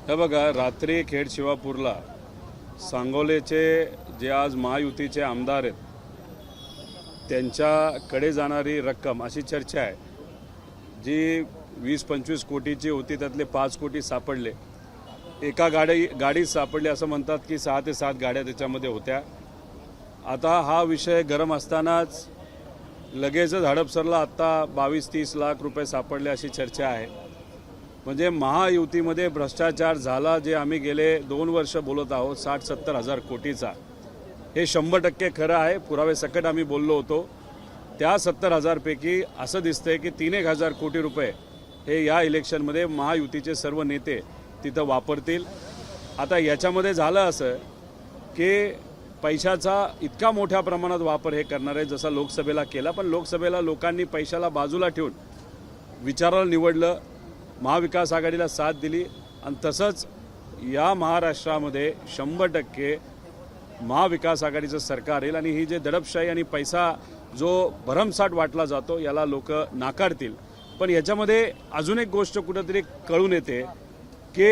हे बघा, रात्री खेड शिवापूरला सांगोलेचे जे आज महायुतीचे आमदार आहेत त्यांच्याकडे जाणारी रक्कम अशी चर्चा आहे जी 20-25 कोटीची होती, त्यातले 5 कोटी सापडले. एका गाडीत सापडले असं म्हणतात की 6 ते 7 गाड्या त्याच्यामध्ये होत्या. आता हा विषय गरम असतानाच लगेचच हडपसरला आत्ता 22-30 लाख रुपये सापडले अशी चर्चा आहे. म्हणजे महायुतीमध्ये भ्रष्टाचार झाला जे आम्ही गेले 2 वर्ष बोलत आहोत 60-70 हजार कोटीचा, हे 100% खरं आहे. पुरावे सकट आम्ही बोललो होतो. त्या 70 हजारपैकी असं दिसतंय की 3-1 हजार कोटी रुपये हे या इलेक्शनमध्ये महायुतीचे सर्व नेते तिथं वापरतील. आता याच्यामध्ये झालं असं की पैशाचा इतका मोठ्या प्रमाणात वापर हे करणार आहे जसा लोकसभेला केला, पण लोकसभेला लोकांनी पैशाला बाजूला ठेवून विचाराला निवडलं, महाविकास आघाडीला साथ दिली आणि तसंच या महाराष्ट्रामध्ये 100% महाविकास आघाडीचं सरकार येईल आणि ही जे दडपशाही आणि पैसा जो भरमसाठ वाटला जातो याला लोक नाकारतील. पण याच्यामध्ये अजून एक गोष्ट कुठेतरी कळून येते की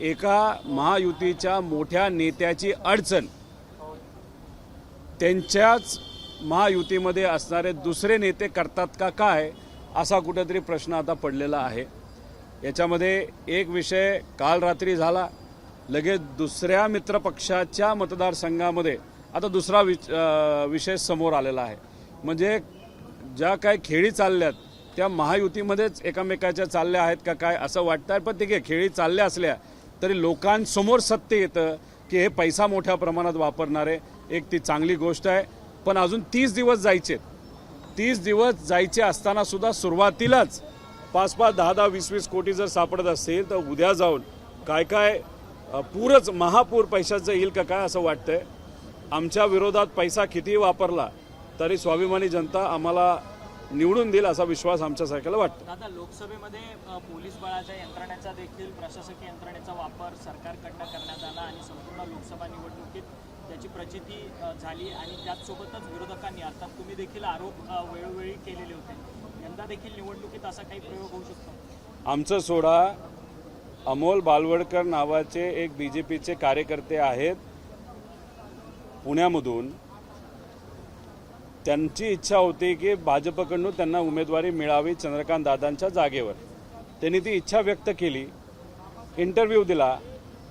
एका महायुतीच्या मोठ्या नेत्याची अडचण त्यांच्याच महायुतीमध्ये असणारे दुसरे नेते करतात का काय, असा कुठेतरी प्रश्न आता पडलेला आहे. याच्यामध्ये एक विषय काल रात्री झाला, लगेच दुसऱ्या मित्रपक्षाच्या मतदारसंघामध्ये आता दुसरा विषय समोर आलेला आहे. म्हणजे ज्या काय खेळी चालल्यात त्या महायुतीमध्येच एकमेकाच्या चालल्या आहेत का काय असं वाटतं. पण ठीक आहे, खेळी चालल्या असल्या तरी लोकांसमोर सत्य येतं की हे पैसा मोठ्या प्रमाणात वापरणारे, एक ती चांगली गोष्ट आहे. पण अजून 30 दिवस जायचे. 30 दिवस जायचे असताना सुद्धा सुरुवातीलाच 5-5, 10-10, 20-20 कोटी जर सापडत असतील तर उद्या जाऊन काय काय पूरच महापूर पैशाचं येईल का काय असं वाटतंय. आमच्या विरोधात पैसा कितीही वापरला तरी स्वाभिमानी जनता आम्हाला निवडून देईल असा विश्वास आमच्यासारख्याला वाटतो. दादा, लोकसभेमध्ये पोलीस बळाच्या यंत्रणेचा देखील प्रशासकीय यंत्रणेचा वापर सरकारकडनं करण्यात आला आणि संपूर्ण लोकसभा निवडणुकीत त्याची प्रचिती झाली आणि त्याचसोबतच विरोधकांनी अर्थात तुम्ही देखील आरोप वेळोवेळी केलेले होते. यंदा देखील निवडणुकीत असा काही प्रयोग होऊ शकतो? आमचं सोडा, अमोल बालवडकर नावाचे एक BJPचे कार्यकर्ते आहेत पुण्यामधून. त्यांची इच्छा होती की भाजपकडून त्यांना उमेदवारी मिळावी चंद्रकांत दादांच्या जागेवर. त्यांनी ती इच्छा व्यक्त केली, इंटरव्ह्यू दिला.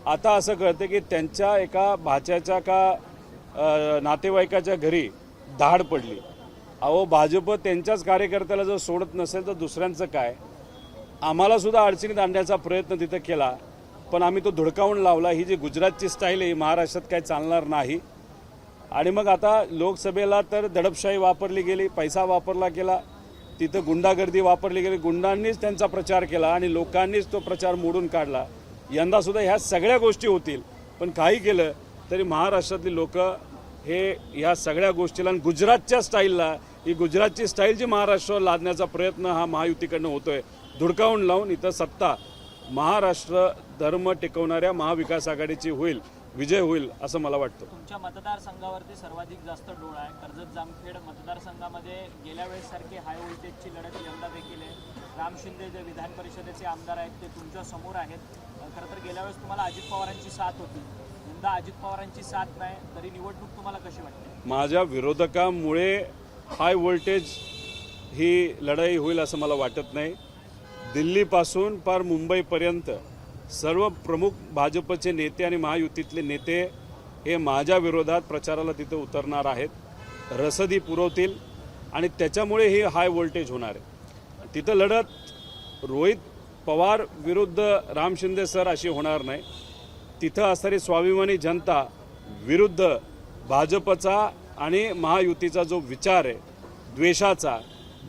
आता असं कळतं की त्यांच्या एका भाच्याच्या का नातेवाईकाच्या घरी धाड पडली. अहो, भाजप त्यांच्याच कार्यकर्त्याला जर सोडत नसेल तर दुसऱ्यांचं काय. आम्हाला सुद्धा अडचणीत आणण्याचा प्रयत्न तिथं केला, पण आम्ही तो धुडकावून लावला. ही जी गुजरातची स्टाईल आहे महाराष्ट्रात काय चालणार नाही. आणि मग आता लोकसभेला तर दडपशाही वापरली गेली, पैसा वापरला गेला, तिथं गुंडागर्दी वापरली गेली, गुंडांनीच त्यांचा प्रचार केला आणि लोकांनीच तो प्रचार मोडून काढला. यंदासुद्धा ह्या सगळ्या गोष्टी होतील. पण काही केलं तरी महाराष्ट्रातली लोक हे ह्या सगळ्या गोष्टीला आणि गुजरातच्या स्टाईलला, ही गुजरातची स्टाईल जी महाराष्ट्रावर लादण्याचा प्रयत्न हा महायुतीकडनं होतोय, धुडकावून लावून इथं सत्ता महाराष्ट्र धर्म टिकवणाऱ्या महाविकास आघाडीची होईल, विजय होईल असं मला वाटतं. तुमच्या मतदारसंघावरती सर्वाधिक जास्त डोळा आहे. कर्जत जामखेड मतदारसंघामध्ये गेल्या वेळेस सारखी हाय व्होल्टेजची लढत यंदा देखील आहे. राम शिंदे जे विधान परिषदेचे आमदार आहेत ते तुमच्या समोर आहेत. खरं तर गेल्या वेळेस तुम्हाला अजित पवारांची साथ होती, यंदा अजित पवारांची साथ नाही, तरी निवडणूक तुम्हाला कशी वाटते? माझ्या विरोधकांमुळे हाय व्होल्टेज ही लढाई होईल असं मला वाटत नाही. दिल्लीपासून पार मुंबईपर्यंत सर्व प्रमुख भाजपचे नेते आणि महायुतीतले नेते हे माझ्या विरोधात प्रचाराला तिथं उतरणार आहेत, रसदी पुरवतील आणि त्याच्यामुळे ही हाय व्होल्टेज होणार आहे. तिथं लढत रोहित पवार विरुद्ध राम शिंदे सर अशी होणार नाही. तिथं असणारी स्वाभिमानी जनता विरुद्ध भाजपचा आणि महायुतीचा जो विचार आहे द्वेषाचा,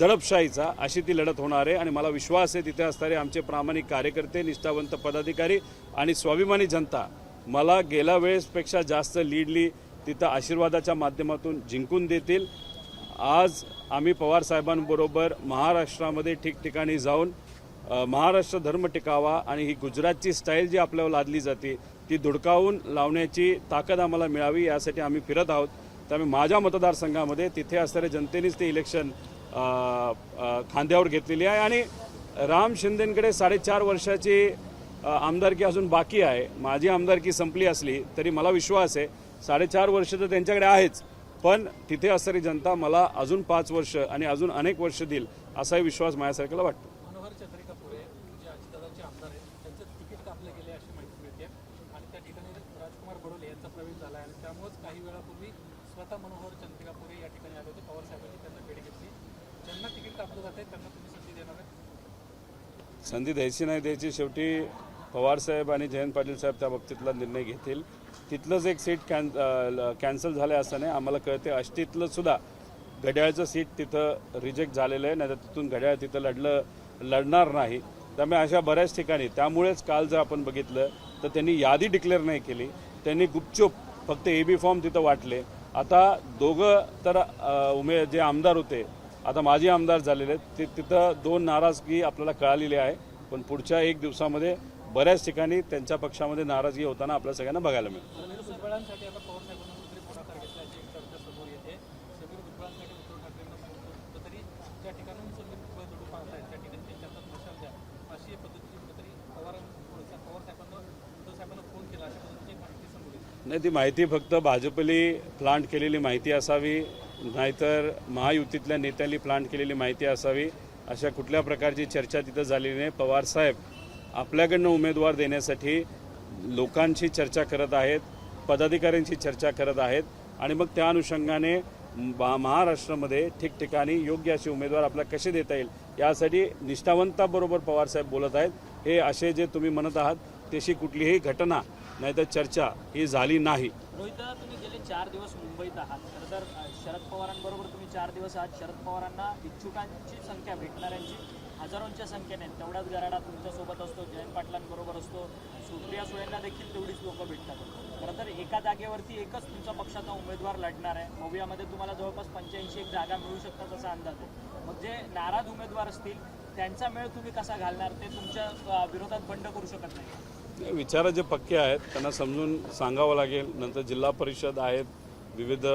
दडपशाहीचा, अशी ती लढत होणार आहे. आणि मला विश्वास आहे तिथे असणारे आमचे प्रामाणिक कार्यकर्ते, निष्ठावंत पदाधिकारी आणि स्वाभिमानी जनता मला गेल्या वेळेसपेक्षा जास्त लीडली तिथं आशीर्वादाच्या माध्यमातून जिंकून देतील. आज आम्ही पवार साहेबांबरोबर महाराष्ट्रामध्ये ठिकठिकाणी जाऊन महाराष्ट्र धर्म टिकावा आणि ही गुजरातची स्टाईल जी आपल्यावर लादली जाते ती धुडकावून लावण्याची ताकद आम्हाला मिळावी यासाठी आम्ही फिरत आहोत. त्यामुळे माझ्या मतदारसंघामध्ये तिथे असणाऱ्या जनतेनेच ते इलेक्शन खांद्यावर घेतलेली आहे. आणि राम शिंदेंकडे 4.5 वर्षाची आमदारकी अजून बाकी आहे. माझी आमदारकी संपली असली तरी मला विश्वास आहे 4.5 वर्ष तर त्यांच्याकडे आहेच, पण तिथे असणारी जनता मला अजून 5 वर्ष आणि अजून अनेक वर्ष देईल असाही विश्वास माझ्यासारख्याला वाटतो. मनोहर चंद्रिकापुरे जे अजितदादांचे आमदार आहेत त्यांचं तिकीट कापलं गेले अशी माहिती मिळते आणि त्या ठिकाणी राजकुमार बडोले यांचा प्रवेश झाला आहे आणि त्यामुळेच काही वेळापूर्वी स्वतः मनोहर चंद्रिकापुरे या ठिकाणी आले होते. पवार साहेबांनी त्यांना भेट घेतली. ज्यांना तिकीट कापलं जात आहे त्यांना तुम्ही संधी देणार आहे? संधी द्यायची नाही द्यायची शेवटी पवारसाहेब आणि जयंत पाटील साहेब त्या बाबतीतला निर्णय घेतील. तिथलंच एक सीट कॅन्सल झालं असं नाही, आम्हाला कळते. आष्टीतलं सुद्धा घड्याळचं सीट तिथं रिजेक्ट झालेलं आहे, नाही तर तिथून घड्याळ तिथं लढणार नाही. त्यामुळे अशा बऱ्याच ठिकाणी, त्यामुळेच काल जर आपण बघितलं तर त्यांनी यादी डिक्लेअर नाही केली, त्यांनी गुपचूप फक्त AB फॉर्म तिथं वाटले. आता दोघं तर जे आमदार होते आता माजी आमदार झालेले आहेत, तिथं 2 नाराजगी आपल्याला कळालेली आहे, पण पुढच्या 1 दिवसामध्ये बऱ्याच ठिकाणी त्यांच्या पक्षामध्ये नाराजगी होताना आपल्या सगळ्यांना बघायला मिळेल. भुजबळांसाठी आता पवार साहेबांना कुठेतरी पुढाकार घेतल्याची एक चर्चा समोर येते. समीर भुजबळांसाठी उद्धव ठाकरेंना फोन करून तरी ज्या ठिकाणून समीर भुजबळ जोडू पाहतायत त्या ठिकाणी त्यांच्या हातात मशाल द्या अशी पद्धतीने कुठेतरी पवार साहेबांना उद्धव साहेबांना फोन केला अशा पद्धतीची माहिती समोर येते. नाही, ती माहिती फक्त भाजपली प्लांट केलेली माहिती असावी, नाहीतर महायुतीतल्या नेत्यांनी प्लांट केलेली माहिती असावी. अशा कुठल्या प्रकारची चर्चा तिथं झालेली नाही. पवारसाहेब आपल्याकडनं उमेदवार देण्यासाठी लोकांशी चर्चा करत आहेत, पदाधिकाऱ्यांशी चर्चा करत आहेत आणि मग त्या अनुषंगाने महाराष्ट्रामध्ये ठिकठिकाणी योग्य असे उमेदवार आपल्याला कसे देता येईल यासाठी निष्ठावंताबरोबर पवारसाहेब बोलत आहेत. हे असे जे तुम्ही म्हणत आहात तशी कुठलीही घटना नाहीतर चर्चा ही झाली नाही. रोहित दादा, तुम्ही गेले 4 दिवस मुंबईत आहात. खरं तर शरद पवारांबरोबर तुम्ही 4 दिवस आहात. शरद पवारांना इच्छुकांची संख्या, भेटणाऱ्यांची हजारोंच्या संख्येने तेवढाच गराडा तुमच्यासोबत असतो, जयंत पाटलांबरोबर असतो, सुप्रिया सुळेंना देखील तेवढीच लोक भेटतात. खरं तर एका जागेवरती एकच तुमच्या पक्षाचा उमेदवार लढणार आहे. महुयामध्ये तुम्हाला जवळपास 85 जागा मिळू शकतात असा अंदाज आहे. मग जे नाराज उमेदवार असतील त्यांचा मेळ तुम्ही कसा घालणार? ते तुमच्या विरोधात बंड करू शकत नाही. विचार जे पक्के आहेत त्यांना समजून सांगावं लागेल. नंतर जिल्हा परिषद आहेत, विविध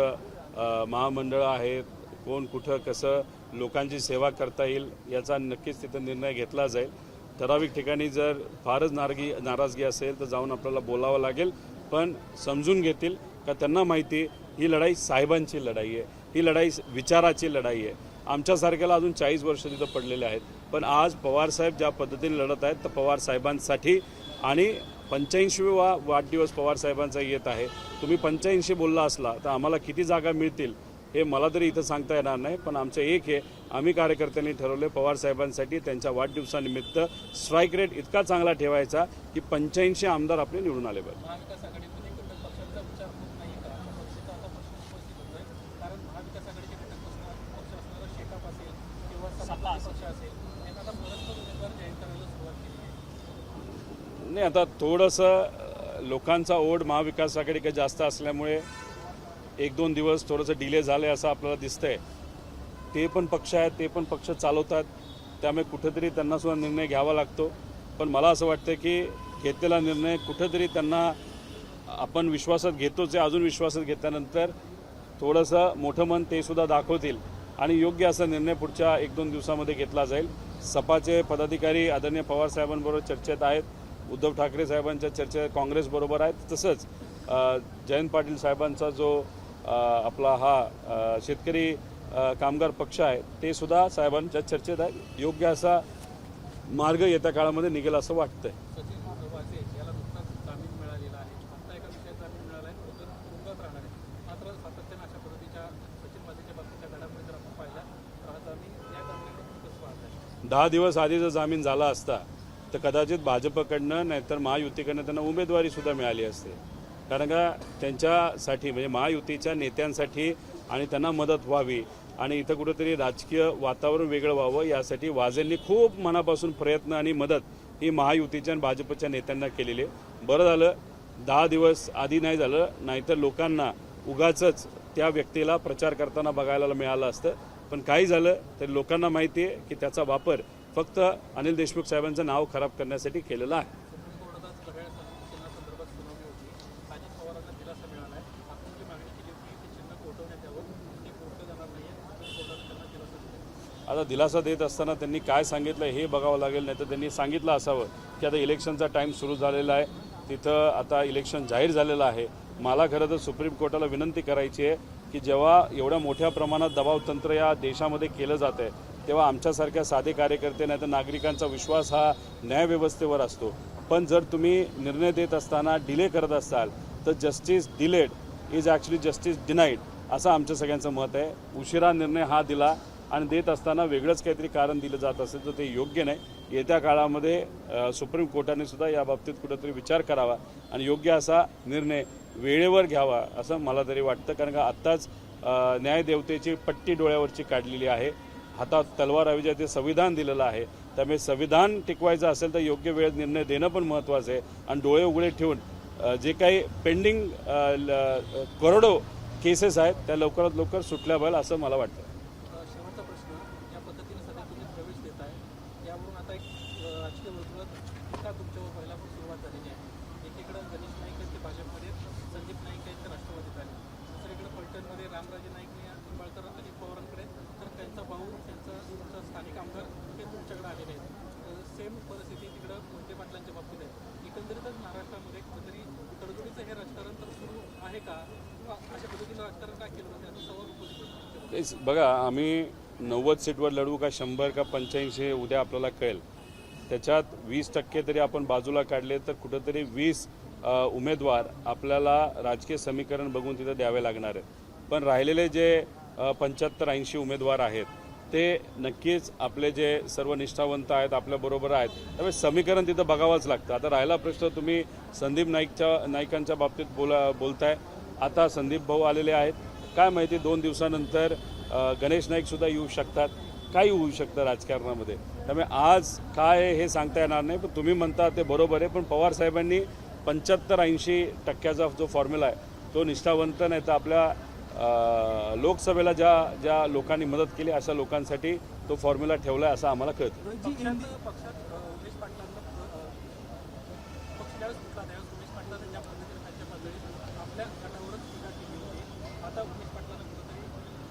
महामंडळं आहेत, कोण कुठं कसं लोकांची सेवा करता येईल याचा नक्कीच तिथं निर्णय घेतला जाईल. ठराविक ठिकाणी जर फारच नाराजगी असेल तर जाऊन आपल्याला बोलावं लागेल, पण समजून घेतील का त्यांना माहिती ही लढाई साहेबांची लढाई आहे, ही लढाई विचाराची लढाई आहे. आमच्यासारख्याला अजून 40 वर्ष तिथं पडलेले आहेत, पण आज पवारसाहेब ज्या पद्धतीने लढत आहेत तर पवारसाहेबांसाठी आणि 85वा वाढदिवस पवारसाहेबांचा येत आहे. तुम्ही 85 बोलला असला तर आम्हाला किती जागा मिळतील हे मला तरी इथं सांगता येणार नाही, पण आमचं एक आहे, आम्ही कार्यकर्त्यांनी ठरवले पवारसाहेबांसाठी त्यांच्या वाढदिवसानिमित्त स्ट्राईक रेट इतका चांगला ठेवायचा की 85 आमदार आपले निवडून आले पाहिजे. महाविकास आघाडीतून एकत्र पक्षांचा विचार होत नाही का अशा परिस्थितीचा आता प्रश्न उपस्थित होतोय. कारण महाविकास आघाडीचे घटक पक्ष असणारा शेकाप असेल किंवा सपा पक्ष असेल यांना आता परस्पर उमेदवार जाहीर करायला सुरुवात केली आहे. नाही, आता थोडंसं लोकांचा ओढ महाविकास आघाडीकडे जास्त असल्यामुळे 1-2 दिवस थोडंसं डिले झालं असं आपल्याला दिसतंय. ते पण पक्ष आहेत, ते पण पक्ष चालवतात, त्यामुळे कुठेतरी त्यांना सुद्धा निर्णय घ्यावा लागतो. पण मला असं वाटतं की घेतलेला निर्णय कुठेतरी त्यांना आपण विश्वासात घेतोच आहे, अजून विश्वासात घेतल्यानंतर थोडंसं मोठं मन ते सुद्धा दाखवतील आणि योग्य असा निर्णय पुढच्या 1-2 दिवसामध्ये घेतला जाईल. सपाचे पदाधिकारी आदरणीय पवारसाहेबांबरोबर चर्चेत आहेत, उद्धव ठाकरे साहेबांच्या चर्चेत काँग्रेसबरोबर आहेत, तसंच जयंत पाटील साहेबांचा जो आपला हा शेतकरी कामगार पक्ष आहे ते सुद्धा साहेबांच्या चर्चेत आहे. योग्य असा मार्ग येत्या काळामध्ये निघेल असं वाटतंय. सचिन वाझे याला नुकताच जामीन मिळालेला आहे. आता एका विषयात जामीन मिळाला आहे, तो तर तुरुंगात राहणार आहे. मात्र सातत्यानं अशा पद्धतीच्या सचिन वाझेच्या बाबतीच्या घडामोडी जर आपण पाहिल्या तर हा जामीन या जामिनाकडून कसं पाहताय? 10 दिवस आधी जर जामीन झाला असता तर कदाचित भाजपकडनं नाहीतर महायुतीकडनं त्यांना उमेदवारी सुद्धा मिळाली असते. कारण का त्यांच्यासाठी म्हणजे महायुतीच्या नेत्यांसाठी आणि त्यांना मदत व्हावी आणि इथं कुठेतरी राजकीय वातावरण वेगळं व्हावं यासाठी वाझेंनी खूप मनापासून प्रयत्न आणि मदत ही महायुतीच्या आणि भाजपच्या नेत्यांना केलेली आहे. बरं झालं 10 दिवस आधी नाही झालं, नाहीतर लोकांना उगाचच त्या व्यक्तीला प्रचार करताना बघायला मिळालं असतं. पण काही झालं तर लोकांना माहिती आहे की त्याचा वापर फक्त अनिल देशमुख साहेबांचं नाव खराब करण्यासाठी केलेला आहे. सुप्रीम कोर्टात आज घड्याळ चिन्हासंदर्भात सुनावणी होती. अजित पवारांना दिलासा मिळाला आहे. आपण जी मागणी केली होती ती चिन्ह कोर्टाने द्यावं, ती कोर्ट जाणार नाही आहे. सुप्रीम कोर्टाने त्यांना दिलासा दिला. आता दिलासा देत असताना त्यांनी काय सांगितलं हे बघावं लागेल, नाही तर त्यांनी सांगितलं असावं की आता इलेक्शनचा टाईम सुरू झालेला आहे, तिथं आता इलेक्शन जाहीर झालेलं आहे. मला खरं तर सुप्रीम कोर्टाला विनंती करायची आहे की जेव्हा एवढ्या मोठ्या प्रमाणात दबावतंत्र या देशामध्ये केलं जातं आहे, तेव्हा आमच्यासारख्या साधे कार्यकर्ते नाही तर नागरिकांचा विश्वास हा न्यायव्यवस्थेवर असतो. पण जर तुम्ही निर्णय देत असताना डिले करत असाल तर justice delayed is actually justice denied असं आमचं सगळ्यांचं मत आहे. उशिरा निर्णय हा दिला आणि देत असताना वेगळंच काहीतरी कारण दिलं जात असेल तर ते योग्य नाही. येत्या काळामध्ये सुप्रीम कोर्टाने सुद्धा याबाबतीत कुठंतरी विचार करावा आणि योग्य असा निर्णय वेळेवर घ्यावा असं मला तरी वाटतं. कारण का आत्ताच न्यायदेवतेची पट्टी डोळ्यावरची काढलेली आहे, हातात तलवार ऐवजी ते संविधान दिलेलं आहे. त्यामुळे संविधान टिकवायचं असेल तर योग्य वेळेत निर्णय देणं पण महत्त्वाचं आहे. आणि डोळे उघडे ठेवून जे काही पेंडिंग करोडो केसेस आहेत त्या लवकरात लवकर सुटल्या पाहिजे असं मला वाटतं. शेवटचा प्रश्न, या पद्धतीने सध्या तुम्ही प्रवेश देत आहे, यावरून आता एक राजकीय वर्तुळात टीका तुमच्यावर व्हायला पण सुरुवात झालेली आहे. एकीकडे गणेश नाईक आहेत ते भाजपमध्ये, संदीप नाईक आहेत ते राष्ट्रवादीत आले. दुसरीकडे फलटणमध्ये रामराजे नाईक निंबाळकर अजित पवारांकडे, तर त्यांचा भाऊ त्यांचा स्थानिक आमदार हे तुमच्याकडे आलेले आहेत. सेम परिस्थिती तिकडं मोहिते पाटलांच्या बाबतीत आहे. एकंदरीतच महाराष्ट्रामध्ये कुठेतरी तडजोडीचं हे राजकारण तर सुरू आहे का, किंवा अशा पद्धतीनं राजकारण का केलं जातं याचा सवाल उपस्थित बघा, आम्ही 90 सीटवर लढू का 100 का 85 उद्या आपल्याला कळेल. त्याच्यात 20% तरी आपण बाजूला काढले तर कुठंतरी 20 उमेदवार आपल्याला राजकीय समीकरण बघून तिथं द्यावे लागणार आहेत. पण राहिलेले जे 75-80 उमेदवार आहेत ते नक्कीच आपले जे सर्व निष्ठावंत आहेत आपल्याबरोबर आहेत, त्यामुळे समीकरण तिथं बघावंच लागतं. आता राहिला प्रश्न, तुम्ही संदीप नाईकांच्या बाबतीत बोलताय. आता संदीप भाऊ आलेले आहेत, काय माहिती 2 दिवसानंतर गणेश नाईकसुद्धा येऊ शकतात, काही होऊ शकतं राजकारणामध्ये. त्यामुळे आज काय हे सांगता येणार नाही. पण तुम्ही म्हणता ते बरोबर आहे, पण पवारसाहेबांनी 75-80% जो फॉर्म्युला आहे तो निष्ठावंत नाही तर आपल्या लोकसभेला ज्या लोकांनी मदत केली अशा लोकांसाठी तो फॉर्म्युला ठेवला आहे असं आम्हाला कळतं. पक्षात उमेश पाटलांना पक्ष ज्यावेळेस फुटला त्यावेळेस उमेश पाटलांना ज्या पद्धतीने त्यांच्या पातळीत आपल्या गटावरच टीका केली होती, आता उमेश पाटलांना कुठेतरी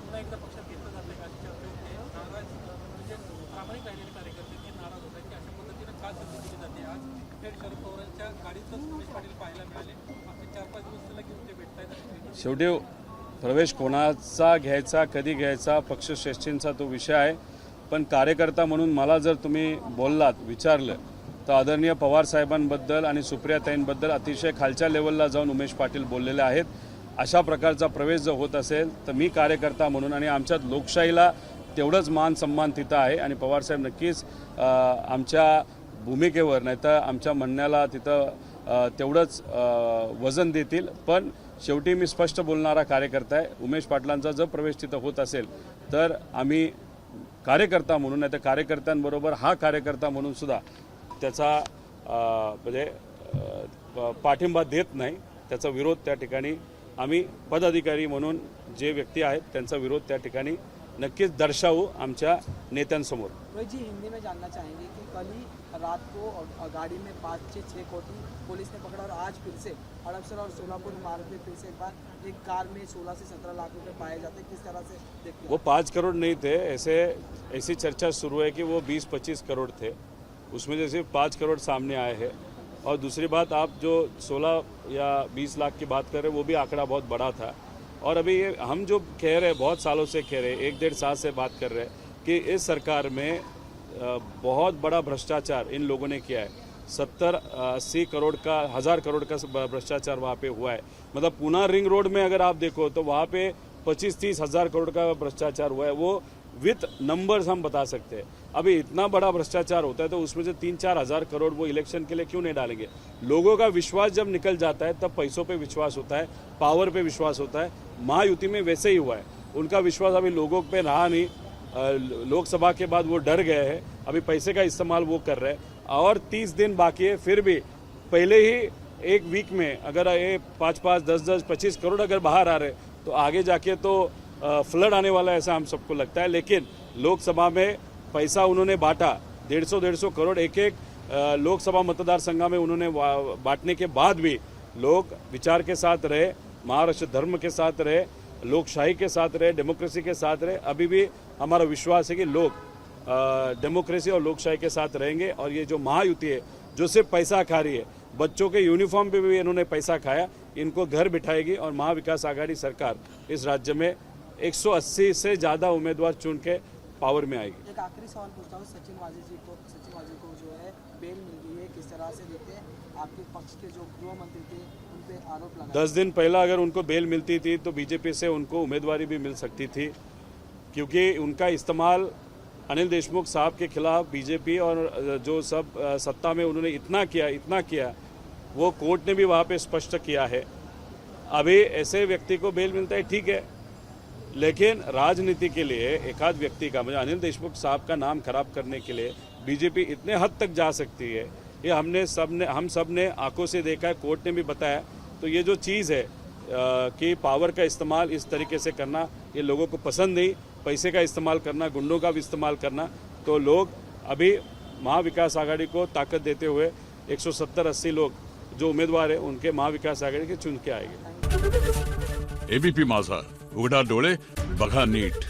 पुन्हा एकदा पक्षात घेतलं जातं का अशी चर्चा होते. नाराज म्हणजे प्रामाणिक राहिलेले कार्यकर्ते ते नाराज होत आहेत की अशा पद्धतीनं का संधी दिली जाते. आज थेट शरद पवारांच्या गाडीतच उमेश पाटील पाहायला मिळाले. मागचे 4-5 दिवस त्याला घेऊन ते भेटतायत. शेवटी प्रवेश कोणाचा घ्यायचा, कधी घ्यायचा, पक्षश्रेष्ठींचा तो विषय आहे. पण कार्यकर्ता म्हणून मला जर तुम्ही बोललात, विचारलं, तर आदरणीय पवारसाहेबांबद्दल आणि सुप्रियाताईंबद्दल अतिशय खालच्या लेवलला जाऊन उमेश पाटील बोललेले आहेत. अशा प्रकारचा प्रवेश जर होत असेल तर मी कार्यकर्ता म्हणून आणि आमच्यात लोकशाहीला तेवढंच मान सन्मान तिथं आहे आणि पवारसाहेब नक्कीच आमच्या भूमिकेवर नाही तर आमच्या म्हणण्याला तिथं तेवढंच वजन देतील. पण शेवटी मी स्पष्ट बोलणारा कार्यकर्ता आहे. उमेश पाटलांचा जर प्रवेश तिथं होत असेल तर आम्ही कार्यकर्ता म्हणून नाही तर कार्यकर्त्यांबरोबर हा कार्यकर्ता म्हणून सुद्धा त्याचा म्हणजे पाठिंबा देत नाही, त्याचा विरोध त्या ठिकाणी आम्ही पदाधिकारी म्हणून जे व्यक्ती आहेत त्यांचा विरोध त्या ठिकाणी नक्कीच दर्शावू आमच्या नेत्यांसमोर. रोहित जी, हिंदी में जानना चाहेंगे कि कल ही रात को गाड़ी में 5 से 6 कोटी पुलिस ने पकड़ा और आज फिर से हड़पसर और सोलापुर मार्ग में फिर से एक बार एक कार में 16 से 17 लाख रुपए पाए जाते हैं. किस तरह से देखते हैं? वो 5 करोड़ नहीं थे, ऐसी चर्चा शुरू है कि वो 20-25 करोड़ थे. उसमें जैसे 5 करोड़ सामने आए हैं. और दूसरी बात, आप जो 16 या 20 लाख की बात कर रहे हैं वो भी आंकड़ा बहुत बड़ा था. और अभी ये हम जो कह रहे हैं, बहुत सालों से कह रहे हैं, 1-1.5 साल से बात कर रहे हैं कि इस सरकार में बहुत बड़ा भ्रष्टाचार इन लोगों ने किया है. 70-80 करोड़ का, 1000 करोड़ का भ्रष्टाचार वहाँ पे हुआ है. मतलब पूना रिंग रोड में अगर आप देखो तो वहाँ पे 25-30 हज़ार करोड़ का भ्रष्टाचार हुआ है. वो विथ नंबर्स हम बता सकते हैं. अभी इतना बड़ा भ्रष्टाचार होता है तो उसमें से 3-4 हज़ार करोड़ वो इलेक्शन के लिए क्यों नहीं डालेंगे. लोगों का विश्वास जब निकल जाता है तब पैसों पे विश्वास होता है, पावर पे विश्वास होता है. महायुति में वैसे ही हुआ है. उनका विश्वास अभी लोगों पे रहा नहीं. लोकसभा के बाद वो डर गए हैं. अभी पैसे का इस्तेमाल वो कर रहे हैं और 30 दिन बाकी है. फिर भी पहले ही एक वीक में अगर ये 5-5, 10-10, 25 करोड़ अगर बाहर आ रहे तो आगे जाके तो फ्लड आने वाला है ऐसा हम सबको लगता है. लेकिन लोकसभा में पैसा उन्होंने बांटा, 150 करोड़ एक लोकसभा मतदार संघ में उन्होंने बांटने के बाद भी लोग विचार के साथ रहे, महाराष्ट्र धर्म के साथ रहे. लोकशाही के साथ रहे, डेमोक्रेसी के साथ रहे। अभी भी हमारा विश्वास है कि लोग डेमोक्रेसी और लोकशाही के साथ रहेंगे। और ये जो महायुति है जो सिर्फ पैसा खा रही है, बच्चों के यूनिफॉर्म पे भी इन्होंने पैसा खाया, इनको घर बिठाएगी और महाविकास आघाड़ी सरकार इस राज्य में 180 से ज़्यादा उम्मीदवार चुन के पावर में आएगी। एक आखिरी सवाल पूछता हूँ, सचिन वाजी को जो है बेल मिल गई है, किस तरह से देखते हैं? आपके पक्ष के जो गृह मंत्री थे उन पे आरोप लगा 10 दिन पहला अगर उनको बेल मिलती थी तो बीजेपी से उनको उम्मीदवारी भी मिल सकती थी, क्योंकि उनका इस्तेमाल अनिल देशमुख साहब के खिलाफ बीजेपी और जो सब सत्ता में उन्होंने इतना किया, वो कोर्ट ने भी वहाँ पे स्पष्ट किया है। अभी ऐसे व्यक्ति को बेल मिलता है, ठीक है, लेकिन राजनीति के लिए एक आध व्यक्ति का, मुझे अनिल देशमुख साहब का नाम खराब करने के लिए बीजेपी इतने हद तक जा सकती है, ये हम सब ने आंखों से देखा है, कोर्ट ने भी बताया। तो ये जो चीज़ है कि पावर का इस्तेमाल इस तरीके से करना, ये लोगों को पसंद नहीं। पैसे का इस्तेमाल करना, गुंडों का भी इस्तेमाल करना, तो लोग अभी महाविकास आघाड़ी को ताकत देते हुए 170-80 लोग जो उम्मीदवार है उनके महाविकास आघाड़ी के चुन के आएंगे। एबीपी माझा, उघडा डोळे बघा नीट।